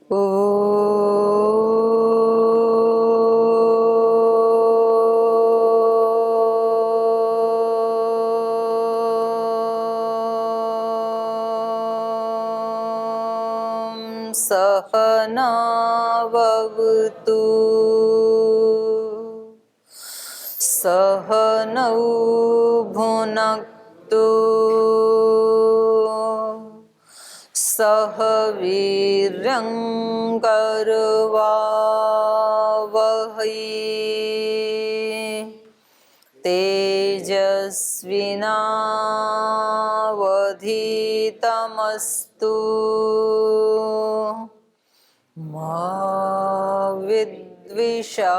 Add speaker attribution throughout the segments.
Speaker 1: सहना भवतु सहनौ भुनक्तु सह वीर्यं करवावहै तेजस्विनावधीतमस्तु मा विद्विषावहै।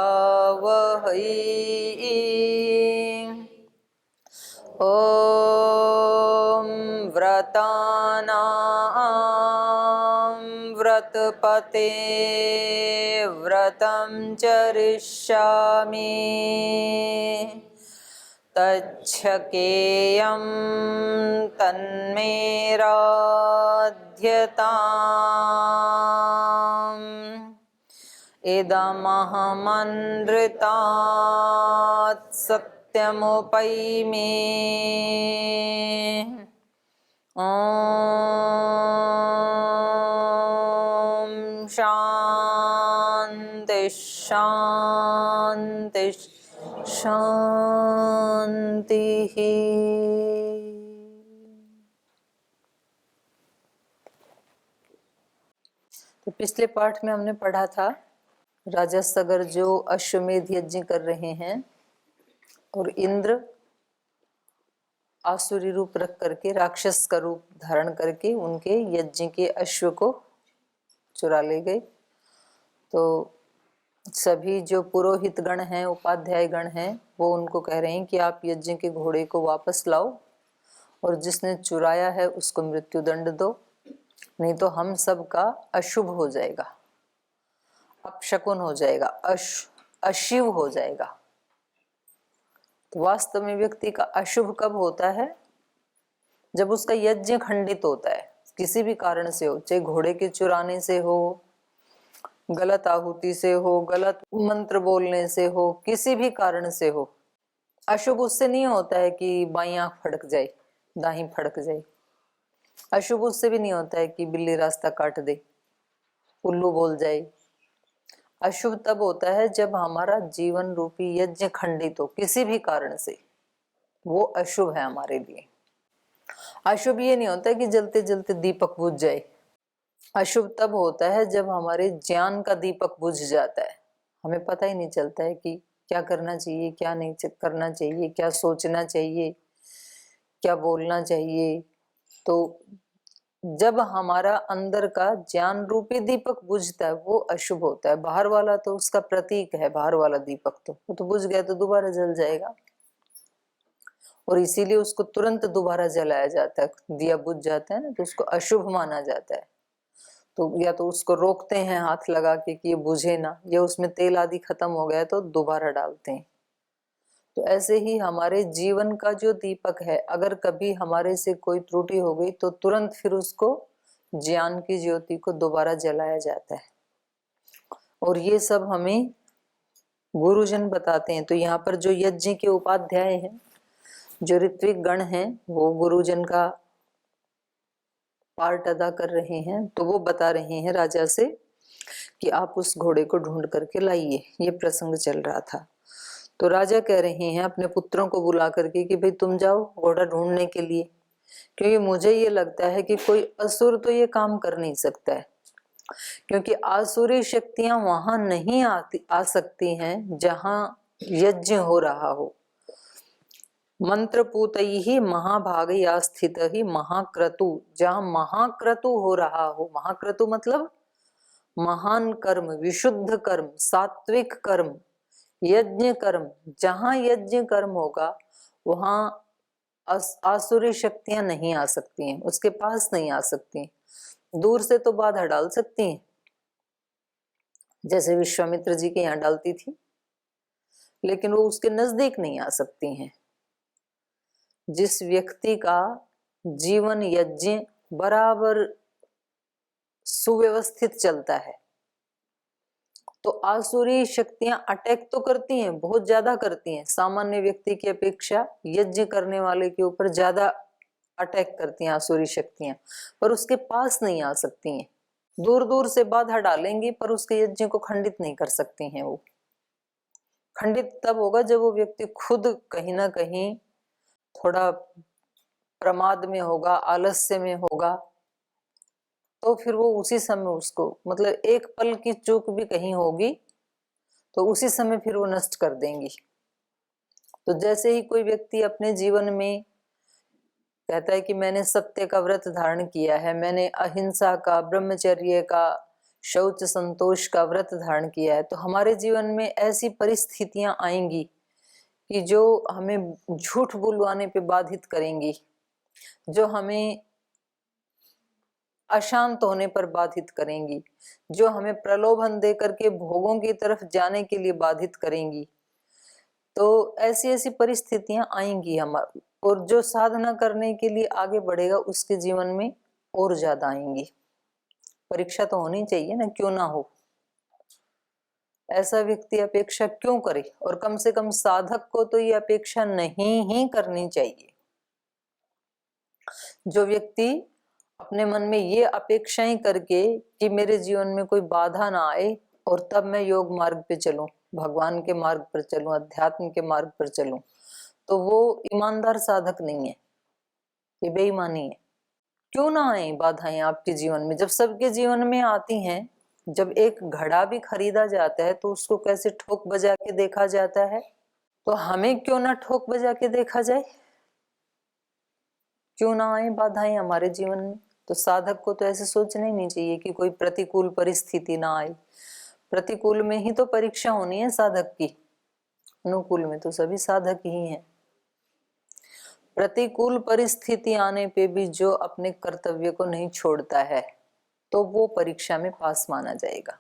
Speaker 1: ॐ व्रतानां व्रतपते व्रतं चरिष्यामि तच्छकेयं तन्मे राध्यताम् इदमहमनृतात् सत्यमुपैमि। ॐ शान्ति शान्ति शान्तिः। तो पिछले पाठ में हमने पढ़ा था राजा सगर जो अश्वमेध यज्ञ कर रहे हैं और इंद्र आसुरी रूप रख करके राक्षस का रूप धारण करके उनके यज्ञ के अश्व को चुरा ले गए। तो सभी जो पुरोहित गण हैं, उपाध्याय गण हैं, वो उनको कह रहे हैं कि आप यज्ञ के घोड़े को वापस लाओ और जिसने चुराया है उसको मृत्यु दंड दो, नहीं तो हम सब का अशुभ हो जाएगा, अपशकुन हो जाएगा, अशिव हो जाएगा। तो वास्तव में व्यक्ति का अशुभ कब होता है? जब उसका यज्ञ खंडित होता है, किसी भी कारण से हो, चाहे घोड़े के चुराने से हो, गलत आहुति से हो, गलत मंत्र बोलने से हो, किसी भी कारण से हो। अशुभ उससे नहीं होता है कि बाईं आंख फड़क जाए, दाहिनी फड़क जाए। अशुभ उससे भी नहीं होता है कि बिल्ली रास्ता काट दे, उल्लू बोल जाए। अशुभ तब होता है जब हमारा जीवन रूपी यज्ञ खंडित हो किसी भी कारण से, वो अशुभ है हमारे लिए। अशुभ ये नहीं होता कि जलते जलते दीपक बुझ जाए। अशुभ तब होता है जब हमारे ज्ञान का दीपक बुझ जाता है, हमें पता ही नहीं चलता है कि क्या करना चाहिए, क्या नहीं करना चाहिए, क्या सोचना चाहिए, क्या बोलना चाहिए। तो जब हमारा अंदर का ज्ञान रूपी दीपक बुझता है वो अशुभ होता है। बाहर वाला तो उसका प्रतीक है, बाहर वाला दीपक तो वो तो बुझ गया तो दोबारा जल जाएगा, और इसीलिए उसको तुरंत दोबारा जलाया जाता है। दिया बुझ जाता है ना तो उसको अशुभ माना जाता है। तो या तो उसको रोकते हैं हाथ लगा के कि ये बुझे ना, या उसमें तेल आदि खत्म हो गया तो दोबारा डालते हैं। तो ऐसे ही हमारे जीवन का जो दीपक है, अगर कभी हमारे से कोई त्रुटि हो गई तो तुरंत फिर उसको ज्ञान की ज्योति को दोबारा जलाया जाता है, और ये सब हमें गुरुजन बताते हैं। तो यहाँ पर जो यज्ञ के उपाध्याय हैं, जो ऋत्विक गण हैं, वो गुरुजन का पार्ट अदा कर रहे हैं। तो वो बता रहे हैं राजा से कि आप उस घोड़े को ढूंढ करके लाइए। ये प्रसंग चल रहा था। तो राजा कह रहे हैं अपने पुत्रों को बुला करके कि भाई तुम जाओ घोड़ा ढूंढने के लिए, क्योंकि मुझे ये लगता है कि कोई असुर तो ये काम कर नहीं सकता है, क्योंकि आसुरी शक्तियां वहां नहीं आ सकती हैं जहां यज्ञ हो रहा हो। मंत्रपूतैः महाभागया स्थित ही महाक्रतु, जहां महाक्रतु हो रहा हो। महाक्रतु मतलब महान कर्म, विशुद्ध कर्म, सात्विक कर्म, यज्ञ कर्म। जहां यज्ञ कर्म होगा वहां आसुरी शक्तियां नहीं आ सकती हैं, उसके पास नहीं आ सकती। दूर से तो बाधा डाल सकती हैं, जैसे विश्वामित्र जी के यहाँ डालती थी, लेकिन वो उसके नजदीक नहीं आ सकती हैं। जिस व्यक्ति का जीवन यज्ञ बराबर सुव्यवस्थित चलता है। तो आसुरी शक्तियां अटैक तो करती हैं, बहुत ज्यादा करती हैं, सामान्य व्यक्ति की अपेक्षा यज्ञ करने वाले के ऊपर ज्यादा अटैक करती हैं आसुरी शक्तियां, पर उसके पास नहीं आ सकती हैं। दूर दूर से बाधा डालेंगी पर उसके यज्ञ को खंडित नहीं कर सकती हैं। वो खंडित तब होगा जब वो व्यक्ति खुद कहीं ना कहीं थोड़ा प्रमाद में होगा, आलस्य में होगा, तो फिर वो उसी समय उसको, मतलब एक पल की चूक भी कहीं होगी तो उसी समय फिर वो नष्ट कर देंगी। तो जैसे ही कोई व्यक्ति अपने जीवन में कहता है कि मैंने सत्य का व्रत धारण किया है, मैंने अहिंसा का, ब्रह्मचर्य का, शौच संतोष का व्रत धारण किया है, तो हमारे जीवन में ऐसी परिस्थितियां आएंगी कि जो हमें झूठ बुलवाने पे बाधित करेंगी, जो हमें अशांत होने पर बाधित करेंगी, जो हमें प्रलोभन दे करके भोगों की तरफ जाने के लिए बाधित करेंगी। तो ऐसी ऐसी परिस्थितियां आएंगी हमारे, और जो साधना करने के लिए आगे बढ़ेगा उसके जीवन में और ज्यादा आएंगी। परीक्षा तो होनी चाहिए ना, क्यों ना हो। ऐसा व्यक्ति अपेक्षा क्यों करे, और कम से कम साधक को तो ये अपेक्षा नहीं ही करनी चाहिए। जो व्यक्ति अपने मन में ये अपेक्षाएं करके कि मेरे जीवन में कोई बाधा ना आए और तब मैं योग मार्ग पे चलूं, भगवान के मार्ग पर चलूं, अध्यात्म के मार्ग पर चलूं, तो वो ईमानदार साधक नहीं है, ये बेईमानी है। क्यों ना आए बाधाएं आपके जीवन में, जब सबके जीवन में आती हैं। जब एक घड़ा भी खरीदा जाता है तो उसको कैसे ठोक बजा के देखा जाता है, तो हमें क्यों ना ठोक बजा के देखा जाए, क्यों ना आए बाधाएं हमारे जीवन में। तो साधक को तो ऐसे सोचना ही नहीं चाहिए कि कोई प्रतिकूल परिस्थिति ना आए। प्रतिकूल में ही तो परीक्षा होनी है साधक की, अनुकूल में तो सभी साधक ही हैं। प्रतिकूल परिस्थिति आने पे भी जो अपने कर्तव्य को नहीं छोड़ता है तो वो परीक्षा में पास माना जाएगा।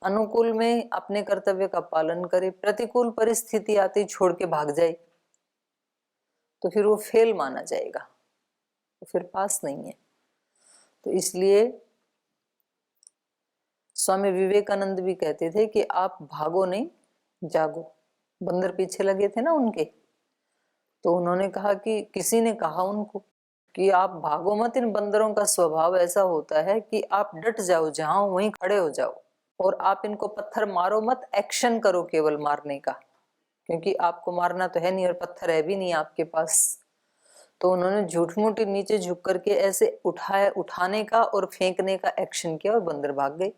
Speaker 1: अनुकूल में अपने कर्तव्य का पालन करे, प्रतिकूल परिस्थिति आते ही छोड़ के भाग जाए तो फिर वो फेल माना जाएगा, तो फिर पास नहीं है। तो इसलिए स्वामी विवेकानंद भी कहते थे कि आप भागो नहीं, जागो। बंदर पीछे लगे थे ना उनके, तो उन्होंने कहा कि किसी ने कहा उनको कि आप भागो मत, इन बंदरों का स्वभाव ऐसा होता है कि आप डट जाओ, जहां हो वहीं खड़े हो जाओ, और आप इनको पत्थर मारो मत, एक्शन करो केवल मारने का, क्योंकि आपको मारना तो है नहीं और पत्थर है भी नहीं आपके पास। तो उन्होंने झूठ मूठ नीचे झुक करके ऐसे उठाने का और फेंकने का एक्शन किया और बंदर भाग गए।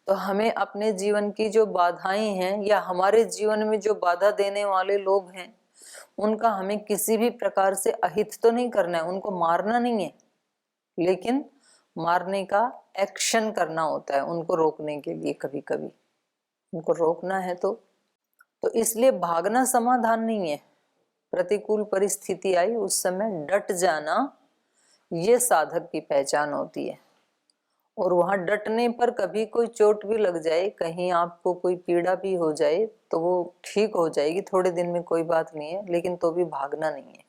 Speaker 1: तो हमें अपने जीवन की जो बाधाएं हैं या हमारे जीवन में जो बाधा देने वाले लोग हैं, उनका हमें किसी भी प्रकार से अहित तो नहीं करना है, उनको मारना नहीं है, लेकिन मारने का एक्शन करना होता है उनको रोकने के लिए। कभी कभी उनको रोकना है तो इसलिए भागना समाधान नहीं है। प्रतिकूल परिस्थिति आई उस समय डट जाना, ये साधक की पहचान होती है। और वहां डटने पर कभी कोई चोट भी लग जाए, कहीं आपको कोई पीड़ा भी हो जाए तो वो ठीक हो जाएगी थोड़े दिन में, कोई बात नहीं है, लेकिन तो भी भागना नहीं है।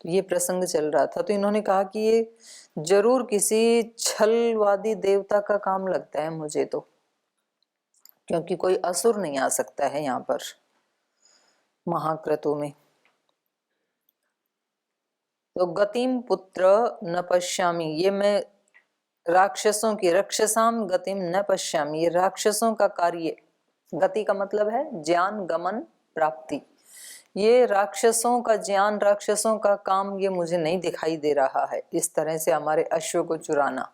Speaker 1: तो ये प्रसंग चल रहा था, तो इन्होंने कहा कि ये जरूर किसी छलवादी देवता का काम लगता है मुझे तो, क्योंकि कोई असुर नहीं आ सकता है यहाँ पर महाक्रतु में। तो गतिम पुत्र न पश्यामि, ये मैं राक्षसों की, रक्षसाम गतिम न पश्यामि, ये राक्षसों का कार्य, गति का मतलब है ज्ञान, गमन, प्राप्ति। ये राक्षसों का ज्ञान, राक्षसों का काम ये मुझे नहीं दिखाई दे रहा है, इस तरह से हमारे अश्व को चुराना।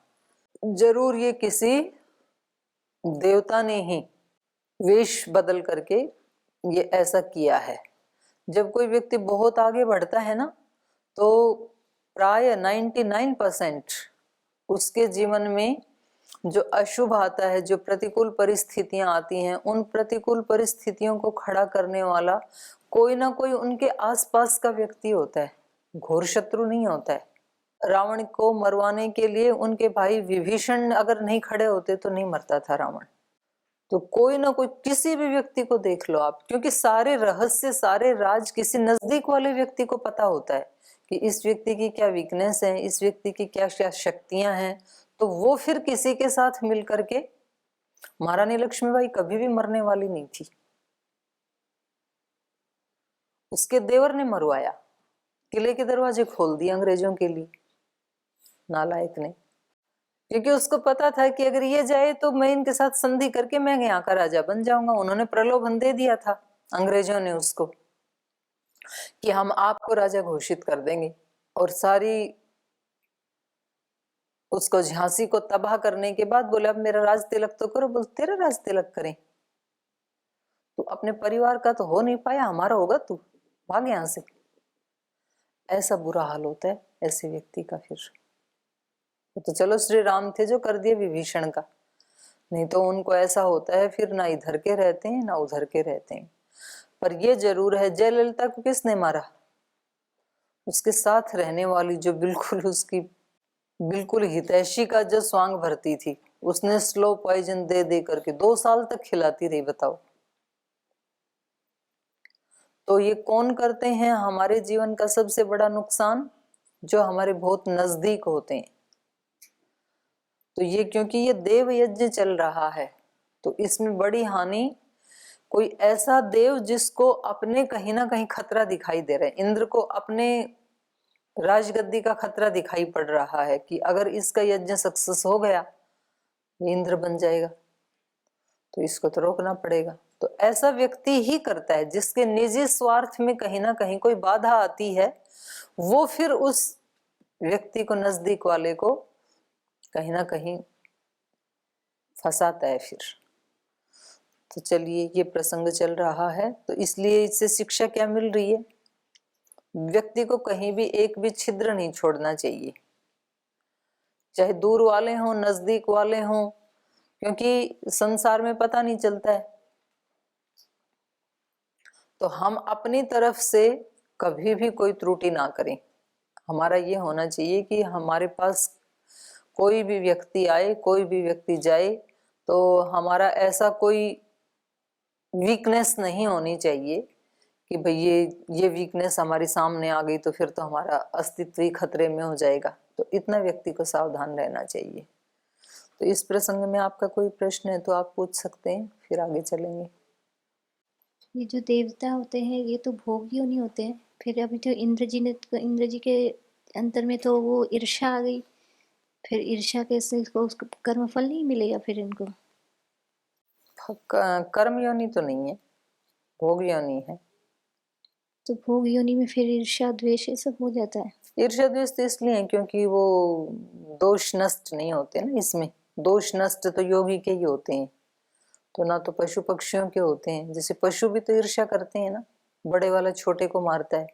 Speaker 1: जरूर ये किसी देवता ने ही वेश बदल करके ये ऐसा किया है। जब कोई व्यक्ति बहुत आगे बढ़ता है ना, तो प्राय 99% उसके जीवन में जो अशुभ आता है, जो प्रतिकूल परिस्थितियां आती हैं, उन प्रतिकूल परिस्थितियों को खड़ा करने वाला कोई ना कोई उनके आसपास का व्यक्ति होता है, घोर शत्रु नहीं होता है। रावण को मरवाने के लिए उनके भाई विभीषण अगर नहीं खड़े होते तो नहीं मरता था रावण। तो कोई ना कोई, किसी भी व्यक्ति को देख लो आप, क्योंकि सारे रहस्य, सारे राज किसी नजदीक वाले व्यक्ति को पता होता है कि इस व्यक्ति की क्या वीकनेस है, इस व्यक्ति की क्या क्या शक्तियां हैं, तो वो फिर किसी के साथ मिल करके, महारानी लक्ष्मीबाई कभी भी मरने वाली नहीं थी, उसके देवर ने मरवाया, किले के दरवाजे खोल दिए अंग्रेजों के लिए, नालायक ने, क्योंकि उसको पता था कि अगर ये जाए तो मैं इनके साथ संधि करके मैं यहाँ का राजा बन जाऊंगा। उन्होंने प्रलोभन दे दिया था अंग्रेजों ने उसको कि हम आपको राजा घोषित कर देंगे, और सारी उसको झांसी को तबाह करने के बाद बोले अब मेरा राज तिलक तो करो। बोल तेरा राज तिलक करें, तू अपने परिवार का तो हो नहीं पाया, हमारा होगा, तू भाग यहां से। ऐसा बुरा हाल होता है ऐसे व्यक्ति का। फिर तो चलो श्री राम थे जो कर दिए विभीषण का, नहीं तो उनको ऐसा होता है फिर ना इधर के रहते हैं ना उधर के रहते हैं। पर ये जरूर है, जयललिता को किसने मारा? उसके साथ रहने वाली जो बिल्कुल उसकी बिल्कुल हितैषी का जो स्वांग भरती थी, उसने स्लो पॉइजन दे दे करके 2 साल तक खिलाती रही, बताओ। तो ये कौन करते हैं हमारे जीवन का सबसे बड़ा नुकसान? जो हमारे बहुत नजदीक होते हैं। तो ये क्योंकि ये देव यज्ञ चल रहा है, तो इसमें बड़ी हानि, कोई ऐसा देव जिसको अपने कहीं ना कहीं खतरा दिखाई दे रहा है, इंद्र को अपने राजगद्दी का खतरा दिखाई पड़ रहा है कि अगर इसका यज्ञ सक्सेस हो गया ये इंद्र बन जाएगा, तो इसको तो रोकना पड़ेगा। तो ऐसा व्यक्ति ही करता है जिसके निजी स्वार्थ में कहीं ना कहीं कोई बाधा आती है, वो फिर उस व्यक्ति को, नजदीक वाले को कहीं ना कहीं फंसाता है फिर। तो चलिए, ये प्रसंग चल रहा है, तो इसलिए इससे शिक्षा क्या मिल रही है? व्यक्ति को कहीं भी एक भी छिद्र नहीं छोड़ना चाहिए, चाहे दूर वाले हों नजदीक वाले हों, क्योंकि संसार में पता नहीं चलता है। तो हम अपनी तरफ से कभी भी कोई त्रुटि ना करें। हमारा ये होना चाहिए कि हमारे पास कोई भी व्यक्ति आए, कोई भी व्यक्ति जाए, तो हमारा ऐसा कोई वीकनेस नहीं होनी चाहिए कि भाई ये वीकनेस हमारे सामने आ गई तो फिर तो हमारा अस्तित्व ही खतरे में हो जाएगा। तो इतना व्यक्ति को सावधान रहना चाहिए। तो इस प्रसंग में आपका कोई प्रश्न है तो आप पूछ सकते हैं, फिर आगे चलेंगे।
Speaker 2: ये जो देवता होते हैं ये तो भोगी नहीं होते हैं। फिर अभी तो इंद्र जी के अंतर में तो वो ईर्ष्या आ गई, फिर ईर्ष्या कैसे इसको उसको कर्मफल नहीं मिलेगा फिर इनको?
Speaker 1: कर्म योनि तो नहीं है, भोग योनि है।
Speaker 2: तो भोग योनि में फिर ईर्ष्या द्वेष ये सब हो जाता है।
Speaker 1: ईर्ष्या द्वेष तो इसलिए है क्योंकि वो दोष नष्ट नहीं होते ना, इसमें दोष नष्ट तो योगी के ही होते हैं, तो ना तो पशु पक्षियों के होते हैं। जैसे पशु भी तो ईर्ष्या करते हैं ना, बड़े वाला छोटे को मारता है,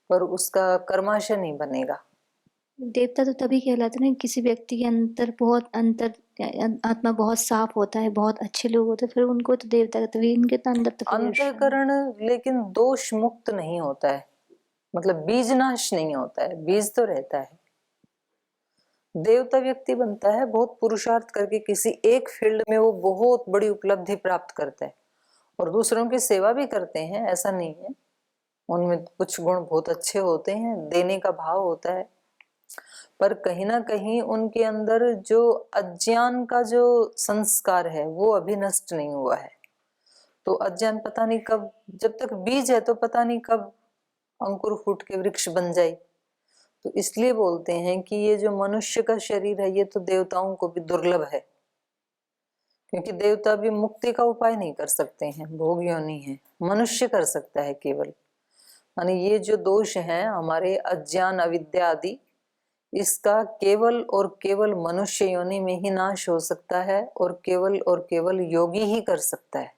Speaker 1: पर उसका कर्माशय नहीं बनेगा।
Speaker 2: देवता तो तभी कहलाते हैं किसी व्यक्ति के अंतर आत्मा बहुत साफ होता है, बहुत अच्छे लोग होते हैं, फिर उनको तो देवता कहते हैं। इनके तो अंदर तो फिर ईर्ष्या
Speaker 1: अंतःकरण लेकिन दोष मुक्त नहीं होता है, मतलब बीज नाश नहीं होता है, बीज तो रहता है। देवता व्यक्ति बनता है बहुत पुरुषार्थ करके, किसी एक फील्ड में वो बहुत बड़ी उपलब्धि प्राप्त करता है, और दूसरों की सेवा भी करते हैं, ऐसा नहीं है। उनमें कुछ गुण बहुत अच्छे होते हैं, देने का भाव होता है, पर कहीं ना कहीं उनके अंदर जो अज्ञान का जो संस्कार है वो अभी नष्ट नहीं हुआ है। तो अज्ञान पता नहीं कब, जब तक बीज है तो पता नहीं कब अंकुर फूट के वृक्ष बन जाए। तो इसलिए बोलते हैं कि ये जो मनुष्य का शरीर है ये तो देवताओं को भी दुर्लभ है, क्योंकि देवता भी मुक्ति का उपाय नहीं कर सकते हैं, भोग योनि है, मनुष्य कर सकता है केवल। यानी ये जो दोष हैं हमारे अज्ञान अविद्या आदि, इसका केवल और केवल मनुष्य योनि में ही नाश हो सकता है, और केवल योगी ही कर सकता है।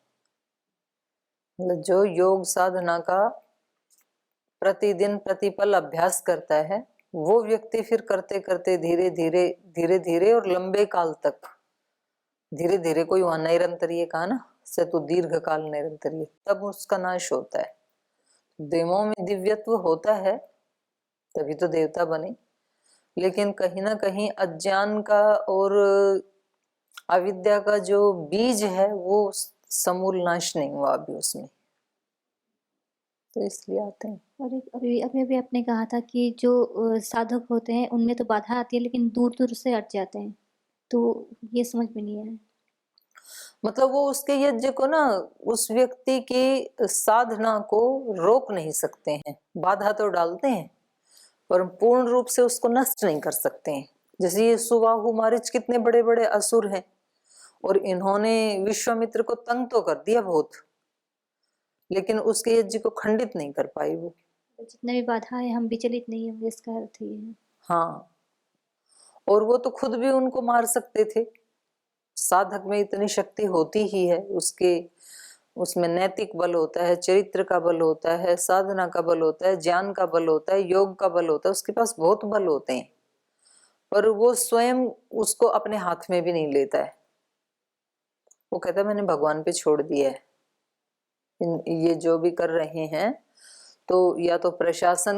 Speaker 1: मतलब जो योग साधना का प्रतिदिन प्रतिपल अभ्यास करता है वो व्यक्ति फिर करते करते धीरे धीरे और लंबे काल तक, धीरे धीरे कोई वहां नैरंतर्य कहा ना, से तो दीर्घ काल नैरंतर्य, तब उसका नाश होता है। देवों में दिव्यत्व होता है तभी तो देवता बने, लेकिन कहीं ना कहीं अज्ञान का और अविद्या का जो बीज है वो समूल नाश नहीं हुआ अभी उसमें, तो इसलिए आते हैं।
Speaker 2: और एक अभी अभी अभी आपने कहा था कि जो साधक होते हैं उनमें तो बाधा आती है लेकिन दूर-दूर से हट जाते हैं। तो ये समझ में नहीं आया।
Speaker 1: मतलब वो उसके यज्ञ को ना, उस व्यक्ति की साधना को रोक नहीं सकते हैं, बाधा तो डालते हैं पर पूर्ण रूप से उसको नष्ट नहीं कर सकते हैं। जैसे ये सुबाहु मारीच कितने बड़े बड़े असुर हैं और इन्होंने विश्वामित्र को तंग तो कर दिया बहुत, लेकिन उसके यज्ञ को खंडित नहीं कर पाई वो।
Speaker 2: जितने भी बाधा है हम विचलित नहीं होंगे, इसका अर्थ ये है।
Speaker 1: हाँ, और वो तो खुद भी उनको मार सकते थे। साधक में इतनी शक्ति होती ही है, उसके उसमें नैतिक बल होता है, चरित्र का बल होता है, साधना का बल होता है, ज्ञान का बल होता है, योग का बल होता है, उसके पास बहुत बल होते हैं, पर वो स्वयं उसको अपने हाथ में भी नहीं लेता है। वो कहता है मैंने भगवान पे छोड़ दिया है, ये जो भी कर रहे हैं तो या तो प्रशासन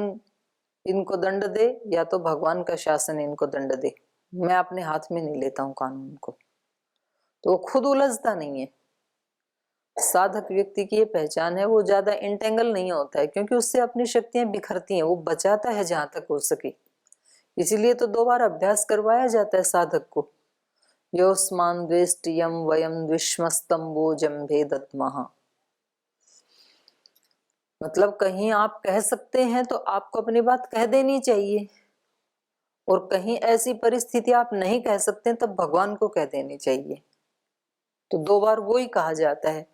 Speaker 1: इनको दंड दे या तो भगवान का शासन इनको दंड दे, मैं अपने हाथ में नहीं लेता हूँ कानून को। तो वो खुद उलझता नहीं है। साधक व्यक्ति की ये पहचान है, वो ज्यादा इंटेंगल नहीं होता है क्योंकि उससे अपनी शक्तियां बिखरती हैं, वो बचाता है जहां तक हो सके। इसीलिए तो 2 बार अभ्यास करवाया जाता है साधक को। योस्मान द्वेष्टियम वयम द्विष्मस्तंभो जम्भे दत्मः। मतलब कहीं आप कह सकते हैं तो आपको अपनी बात कह देनी चाहिए, और कहीं ऐसी परिस्थिति आप नहीं कह सकते तब भगवान को कह देनी चाहिए। तो 2 बार वो ही कहा जाता है।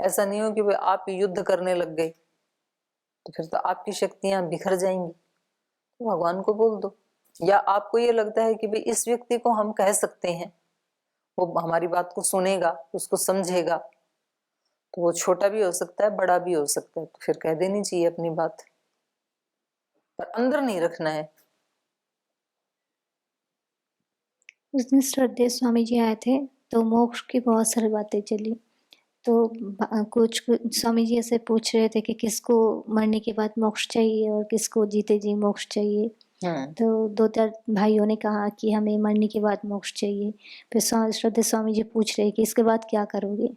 Speaker 1: ऐसा नहीं हो कि भाई आप युद्ध करने लग गए तो फिर तो आपकी शक्तियां बिखर जाएंगी, तो भगवान को बोल दो। या आपको ये लगता है कि भाई इस व्यक्ति को हम कह सकते हैं, वो हमारी बात को सुनेगा, उसको समझेगा, तो वो छोटा भी हो सकता है बड़ा भी हो सकता है, तो फिर कह देनी चाहिए अपनी बात, पर अंदर नहीं रखना है।
Speaker 2: उस दिन श्रद्धेय स्वामी जी आए थे तो मोक्ष की बहुत सारी बातें चली। तो कुछ स्वामी जी ऐसे पूछ रहे थे कि किसको मरने के बाद मोक्ष चाहिए और किसको जीते जी मोक्ष चाहिए। तो 2-4 भाइयों ने कहा कि हमें मरने के बाद मोक्ष चाहिए। फिर श्रद्धेय स्वामी जी पूछ रहे कि इसके बाद क्या करोगे?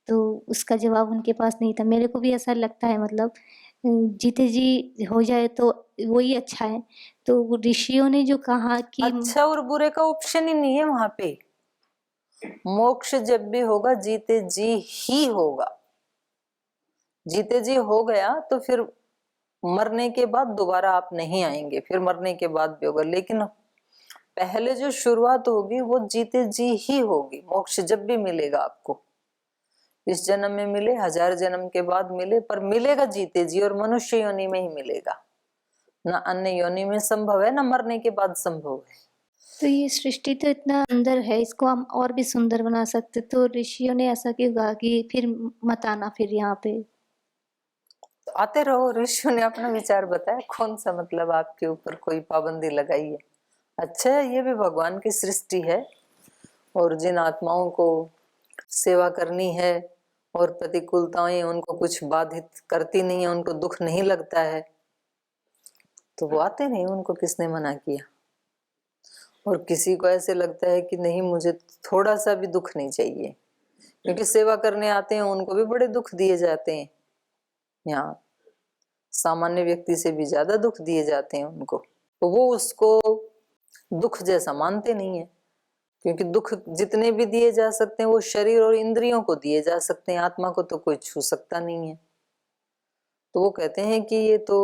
Speaker 2: तो उसका जवाब उनके पास नहीं था। मेरे को भी ऐसा लगता है मतलब जीते जी हो जाए तो वही अच्छा है। तो ऋषियों ने जो कहा कि
Speaker 1: अच्छा और बुरे का ऑप्शन ही नहीं है वहां पे। मोक्ष जब भी होगा जीते जी ही होगा। जीते जी हो गया तो फिर मरने के बाद दोबारा आप नहीं आएंगे, फिर मरने के बाद भी होगा, लेकिन पहले जो शुरुआत होगी वो जीते जी ही होगी। मोक्ष जब भी मिलेगा आपको, इस जन्म में मिले, 1000 जन्म के बाद मिले, पर मिलेगा जीते जी, और मनुष्य योनि में ही मिलेगा। ना अन्य योनि में संभव है, ना मरने के बाद संभव है।
Speaker 2: तो ये सृष्टि तो इतना सुंदर है, इसको हम और भी सुंदर बना सकते। तो ऋषियों ने ऐसा क्यों कहा कि फिर मत आना फिर यहाँ पे?
Speaker 1: तो आते रहो, ऋषियों ने अपना विचार बताया, कौन सा मतलब आपके ऊपर कोई पाबंदी लगाई है। अच्छा है, ये भी भगवान की सृष्टि है, और जिन आत्माओं को सेवा करनी है और प्रतिकूलताएं उनको कुछ बाधित करती नहीं है, उनको दुख नहीं लगता है, तो वो आते नहीं, उनको किसने मना किया। और किसी को ऐसे लगता है कि नहीं मुझे थोड़ा सा भी दुख नहीं चाहिए, क्योंकि सेवा करने आते हैं उनको भी बड़े दुख दिए जाते हैं, यहाँ सामान्य व्यक्ति से भी ज्यादा दुख दिए जाते हैं उनको, तो वो उसको दुख जैसा मानते नहीं है। क्योंकि दुख जितने भी दिए जा सकते हैं वो शरीर और इंद्रियों को दिए जा सकते हैं, आत्मा को तो कोई छू सकता नहीं है। तो वो कहते हैं कि ये तो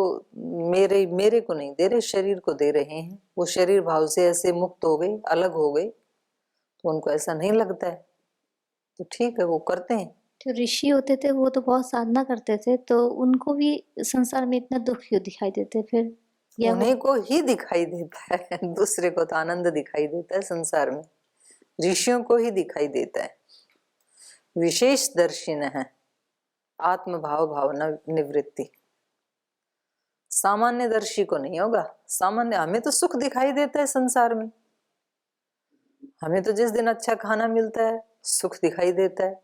Speaker 1: मेरे मेरे को नहीं दे रहे, शरीर को दे रहे हैं। वो शरीर भाव से ऐसे मुक्त हो गए, अलग हो गए, तो उनको ऐसा नहीं लगता है, तो ठीक है वो करते हैं।
Speaker 2: जो ऋषि होते थे वो तो बहुत साधना करते थे, तो उनको भी संसार में इतना दुख क्यों दिखाई देते फिर? या वो
Speaker 1: उन्हीं को ही दिखाई देता है, दूसरे को तो आनंद दिखाई देता है संसार में, ऋषियों को ही दिखाई देता है। विशेष दर्शिन है, आत्म भाव भावना निवृत्ति, सामान्य दर्शी को नहीं होगा। सामान्य हमें तो सुख दिखाई देता है संसार में, हमें तो जिस दिन अच्छा खाना मिलता है सुख दिखाई देता है,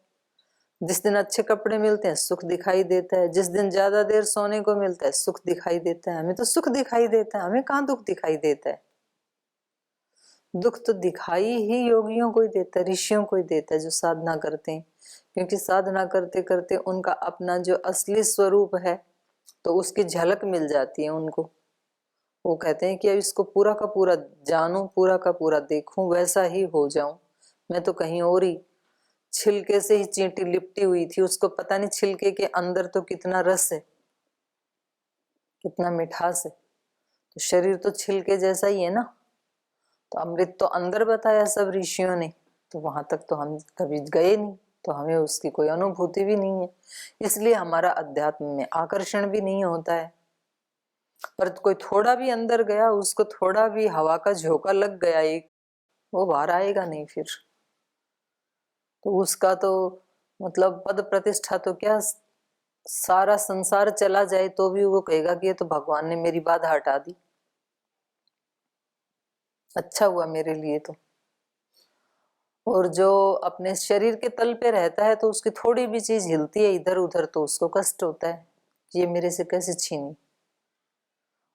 Speaker 1: जिस दिन अच्छे कपड़े मिलते हैं सुख दिखाई देता है, जिस दिन ज्यादा देर सोने को मिलता है सुख दिखाई देता है। हमें तो सुख दिखाई देता है, हमें कहाँ दुख दिखाई देता है। दुख तो दिखाई ही योगियों को ही देता है, ऋषियों को ही देता है जो साधना करते हैं, क्योंकि साधना करते करते उनका अपना जो असली स्वरूप है तो उसकी झलक मिल जाती है उनको। वो कहते हैं कि अब इसको पूरा का पूरा जानूं, पूरा का पूरा देखूं, वैसा ही हो जाऊं। मैं तो कहीं और ही, छिलके से ही चींटी लिपटी हुई थी, उसको पता नहीं छिलके के अंदर तो कितना रस है, कितना मिठास है। तो शरीर तो छिलके जैसा ही है ना, तो अमृत तो अंदर बताया सब ऋषियों ने, तो वहां तक तो हम कभी गए नहीं, तो हमें उसकी कोई अनुभूति भी नहीं है, इसलिए हमारा अध्यात्म में आकर्षण भी नहीं होता है। पर कोई थोड़ा भी अंदर गया, उसको थोड़ा भी हवा का झोंका लग गया एक, वो बाहर आएगा नहीं फिर। तो उसका तो मतलब पद प्रतिष्ठा तो क्या, सारा संसार चला जाए तो भी वो कहेगा कि ये तो भगवान ने मेरी बाधा हटा दी, अच्छा हुआ मेरे लिए तो। और जो अपने शरीर के तल पे रहता है तो उसकी थोड़ी भी चीज हिलती है इधर उधर तो उसको कष्ट होता है, ये मेरे से कैसे छीनी।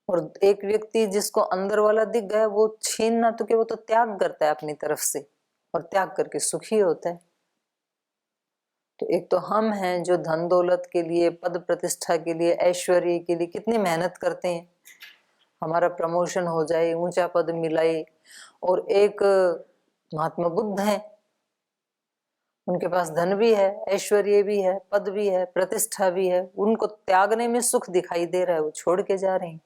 Speaker 1: और एक व्यक्ति जिसको अंदर वाला दिख गया, वो छीनना तो क्या, वो तो त्याग करता है अपनी तरफ से, और त्याग करके सुखी होता है। तो एक तो हम हैं जो धन दौलत के लिए, पद प्रतिष्ठा के लिए, ऐश्वर्य के लिए कितनी मेहनत करते हैं, हमारा प्रमोशन हो जाए, ऊंचा पद मिलाए। और एक महात्मा बुद्ध हैं, उनके पास धन भी है, ऐश्वर्य भी है, पद भी है, प्रतिष्ठा भी है, उनको त्यागने में सुख दिखाई दे रहा है, वो छोड़ के जा रहे हैं।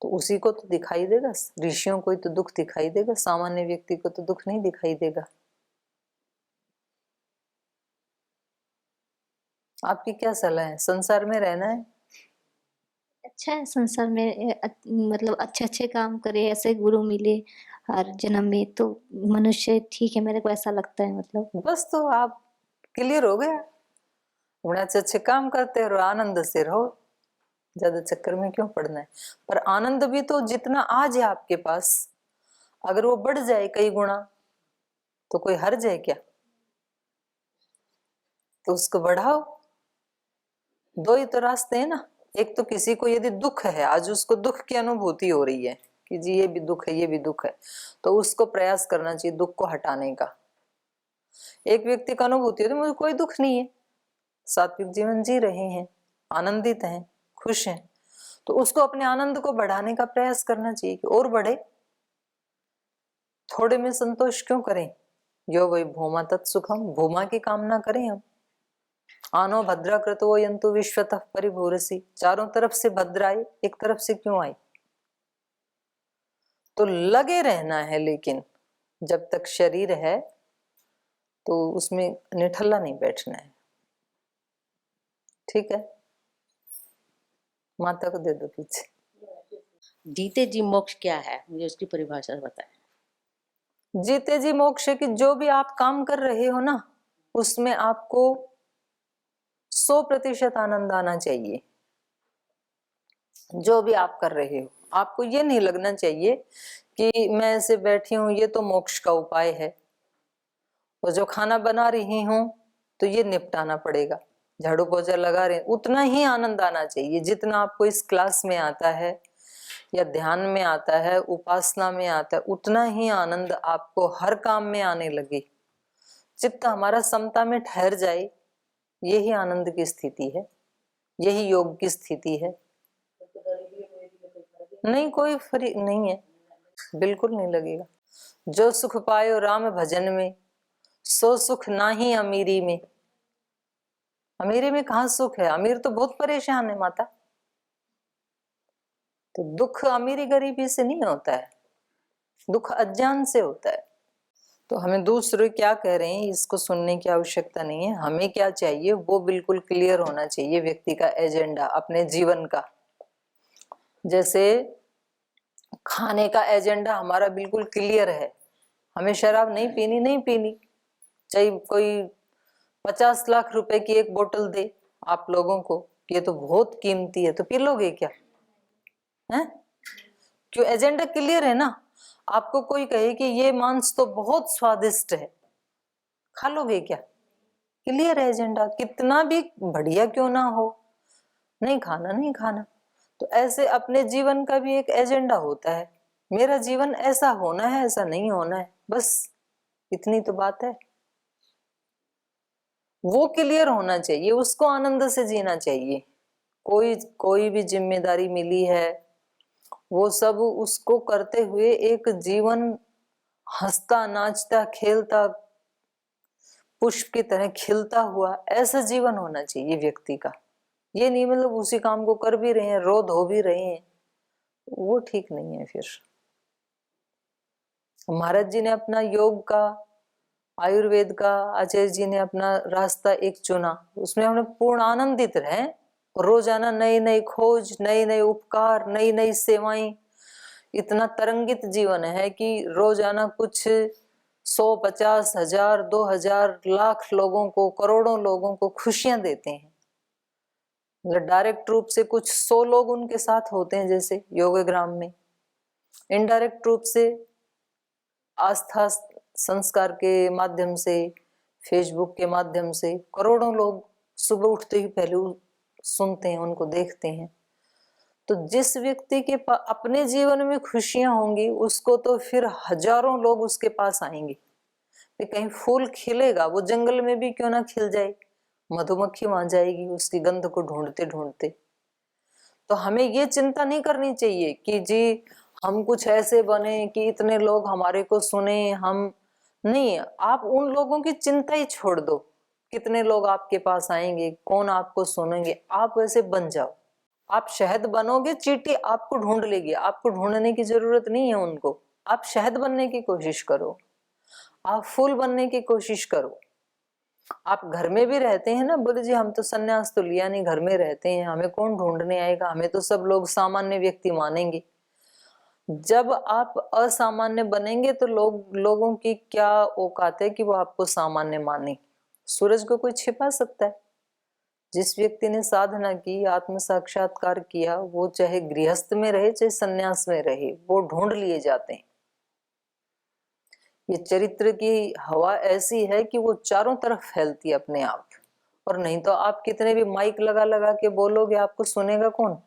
Speaker 1: तो उसी को तो दिखाई देगा, ऋषियों को ही तो दुख दिखाई देगा, सामान्य व्यक्ति को तो दुख नहीं दिखाई देगा। आपकी क्या सलाह है? संसार में रहना है,
Speaker 2: अच्छा है संसार में, मतलब अच्छे-अच्छे काम करे, ऐसे गुरु मिले हर जन्म में तो मनुष्य ठीक है, मेरे को ऐसा लगता है मतलब।
Speaker 1: बस तो आप क्लियर हो गया। बड़े अच्छे अच्छे काम करते रहो, आनंद से रहो, ज्यादा चक्कर में क्यों पड़ना है। पर आनंद भी तो जितना आज है आपके पास, अगर वो बढ़ जाए कई गुना तो कोई हर्ज है क्या? तो उसको बढ़ाओ। दो ही तो रास्ते हैं ना, एक तो किसी को यदि दुख है, आज उसको दुख की अनुभूति हो रही है कि जी ये भी दुख है, ये भी दुख है, तो उसको प्रयास करना चाहिए दुख को हटाने का। एक व्यक्ति का अनुभूति है तो मुझे कोई दुख नहीं है, सात्विक जीवन जी रहे हैं, आनंदित हैं, खुश हैं, तो उसको अपने आनंद को बढ़ाने का प्रयास करना चाहिए कि और बढ़े। थोड़े में संतोष क्यों करें? यो वही भूमा तत्सुखम, भूमा की कामना करें हम। आनो भद्रा कृतो यंतु विश्वतः परिभूरसी, चारों तरफ से भद्र आए, एक तरफ से क्यों आई? तो लगे रहना है, लेकिन जब तक शरीर है तो उसमें निठल्ला नहीं बैठना है, ठीक है? माता को दे दो पीछे।
Speaker 3: जीते जी मोक्ष क्या है, मुझे उसकी परिभाषा बताएं।
Speaker 1: जीते जी मोक्ष है कि जो भी आप काम कर रहे हो ना, उसमें आपको 100% आनंद आना चाहिए। जो भी आप कर रहे हो, आपको ये नहीं लगना चाहिए कि मैं ऐसे बैठी हूं ये तो मोक्ष का उपाय है, और जो खाना बना रही हूं तो ये निपटाना पड़ेगा, झाड़ू पोछा लगा रहे, उतना ही आनंद आना चाहिए जितना आपको इस क्लास में आता है या ध्यान में आता है, उपासना में आता है, उतना ही आनंद आपको हर काम में आने लगे। चित्त हमारा समता में ठहर जाए, यही आनंद की स्थिति है, यही योग की स्थिति है। नहीं, कोई फर्क नहीं है, बिल्कुल नहीं लगेगा। जो सुख पायो राम भजन में, सो सुख नाही अमीरी में। अमीरी में कहाँ सुख है? अमीर तो बहुत परेशान है माता। तो दुख अमीरी गरीबी से नहीं होता है, दुख अज्ञान से होता है। तो हमें दूसरे क्या कह रहे हैं इसको सुनने की आवश्यकता नहीं है, हमें क्या चाहिए वो बिल्कुल क्लियर होना चाहिए, व्यक्ति का एजेंडा अपने जीवन का। जैसे खाने का एजेंडा हमारा बिल्कुल क्लियर है, हमें शराब नहीं पीनी, नहीं पीनी, चाहे कोई 50 लाख रुपए की एक बोतल दे आप लोगों को, ये तो बहुत कीमती है, तो पी लोगे क्या? है क्यों? एजेंडा क्लियर है ना। आपको कोई कहे कि ये मांस तो बहुत स्वादिष्ट है, खा लोगे क्या? क्लियर है एजेंडा, कितना भी बढ़िया क्यों ना हो, नहीं खाना, नहीं खाना। तो ऐसे अपने जीवन का भी एक एजेंडा होता है, मेरा जीवन ऐसा होना है, ऐसा नहीं होना है, बस इतनी तो बात है। वो क्लियर होना चाहिए, उसको आनंद से जीना चाहिए। कोई भी जिम्मेदारी मिली है वो सब उसको करते हुए एक जीवन हंसता नाचता खेलता पुष्प की तरह खिलता हुआ ऐसा जीवन होना चाहिए व्यक्ति का। ये नहीं मतलब उसी काम को कर भी रहे हैं, रो धो भी रहे हैं, वो ठीक नहीं है। फिर महाराज जी ने अपना योग का, आयुर्वेद का, आचार्य जी ने अपना रास्ता एक चुना, उसमें हमने पूर्ण आनंदित रहे। रोजाना नई नई खोज, नए नए उपकार, नई नई सेवाएं, इतना तरंगित जीवन है कि रोजाना कुछ 100, 50, 1000, 2000, लाख लोगों को, करोड़ों लोगों को खुशियां देते हैं। मतलब डायरेक्ट रूप से कुछ 100 लोग उनके साथ होते हैं जैसे योगग्राम में, इनडायरेक्ट रूप से आस्था संस्कार के माध्यम से, फेसबुक के माध्यम से करोड़ों लोग सुबह उठते ही पहले सुनते हैं, उनको देखते हैं। तो जिस व्यक्ति के अपने जीवन में खुशियां होंगी उसको तो फिर हजारों लोग उसके पास आएंगे। कहीं फूल खिलेगा, वो जंगल में भी क्यों ना खिल जाए, मधुमक्खी वहां जाएगी उसकी गंध को ढूंढते ढूंढते। तो हमें ये चिंता नहीं करनी चाहिए कि जी हम कुछ ऐसे बने कि इतने लोग हमारे को सुने, हम नहीं। आप उन लोगों की चिंता ही छोड़ दो, कितने लोग आपके पास आएंगे, कौन आपको सुनेंगे, आप वैसे बन जाओ। आप शहद बनोगे, चींटी आपको ढूंढ लेगी, आपको ढूंढने की जरूरत नहीं है उनको। आप शहद बनने की कोशिश करो, आप फूल बनने की कोशिश करो। आप घर में भी रहते हैं ना, बोले जी हम तो सन्यास तो लिया नहीं, घर में रहते हैं, हमें कौन ढूंढने आएगा, हमें तो सब लोग सामान्य व्यक्ति मानेंगे। जब आप असामान्य बनेंगे तो लोगों की क्या औकात है कि वो आपको सामान्य माने। सूरज को कोई छिपा सकता है? जिस व्यक्ति ने साधना की, आत्म साक्षात्कार किया, वो चाहे गृहस्थ में रहे चाहे सन्यास में रहे, वो ढूंढ लिए जाते हैं। ये चरित्र की हवा ऐसी है कि वो चारों तरफ फैलती है अपने आप। और नहीं तो आप कितने भी माइक लगा लगा के बोलोगे, आपको सुनेगा कौन?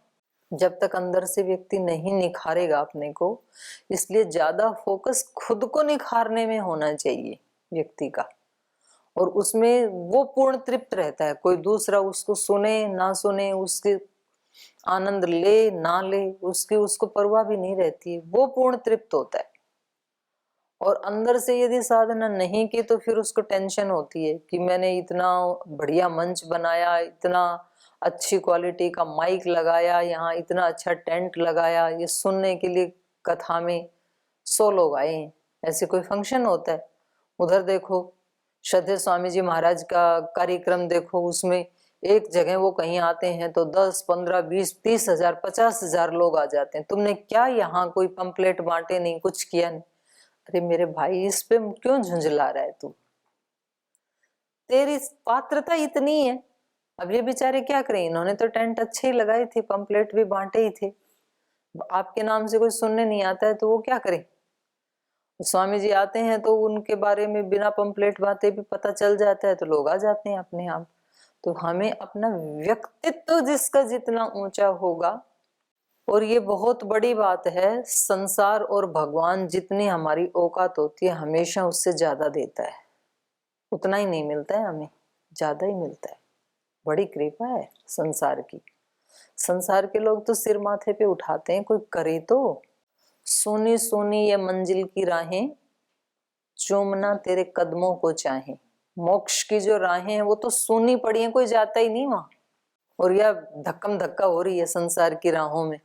Speaker 1: जब तक अंदर से व्यक्ति नहीं निखारेगा अपने को। इसलिए ज्यादा फोकस खुद को निखारने में होना चाहिए व्यक्ति का, और उसमें वो पूर्ण तृप्त रहता है। कोई दूसरा उसको सुने ना सुने, उसके आनंद ले ना ले, उसको परवाह भी नहीं रहती है, वो पूर्ण तृप्त होता है। और अंदर से यदि साधना नहीं की तो फिर उसको टेंशन होती है कि मैंने इतना बढ़िया मंच बनाया, इतना अच्छी क्वालिटी का माइक लगाया, यहाँ इतना अच्छा टेंट लगाया, ये सुनने के लिए कथा में 100 लोग आए हैं, ऐसे कोई फंक्शन होता है? उधर देखो श्रद्धेय स्वामी जी महाराज का कार्यक्रम देखो, उसमें एक जगह वो कहीं आते हैं तो 10, 15, 20, 30 हजार, 50 हजार लोग आ जाते हैं। तुमने क्या यहाँ कोई पंपलेट बांटे नहीं, कुछ किया नहीं? अरे मेरे भाई, इस पे क्यों झुंझला रहा है तू? तेरी पात्रता इतनी है। अब ये बेचारे क्या करें, इन्होंने तो टेंट अच्छे ही लगाए थे, पंपलेट भी बांटे ही थे, आपके नाम से कोई सुनने नहीं आता है तो वो क्या करें? स्वामी जी आते हैं तो उनके बारे में बिना पंपलेट बांटे भी पता चल जाता है, तो लोग आ जाते हैं अपने आप। तो हमें अपना व्यक्तित्व जिसका जितना ऊंचा होगा, और ये बहुत बड़ी बात है, संसार और भगवान जितनी हमारी औकात होती है हमेशा उससे ज्यादा देता है, उतना ही नहीं मिलता है हमें, ज्यादा ही मिलता है। बड़ी कृपा है संसार की। संसार के लोग तो सिर माथे पे उठाते हैं, कोई करे तो। सोनी सोनी ये मंजिल की राहें, चूमना तेरे कदमों को चाहे। मोक्ष की जो राहें हैं वो तो सोनी पड़ी हैं, कोई जाता ही नहीं वहां। और यह धक्कम धक्का हो रही है संसार की राहों में।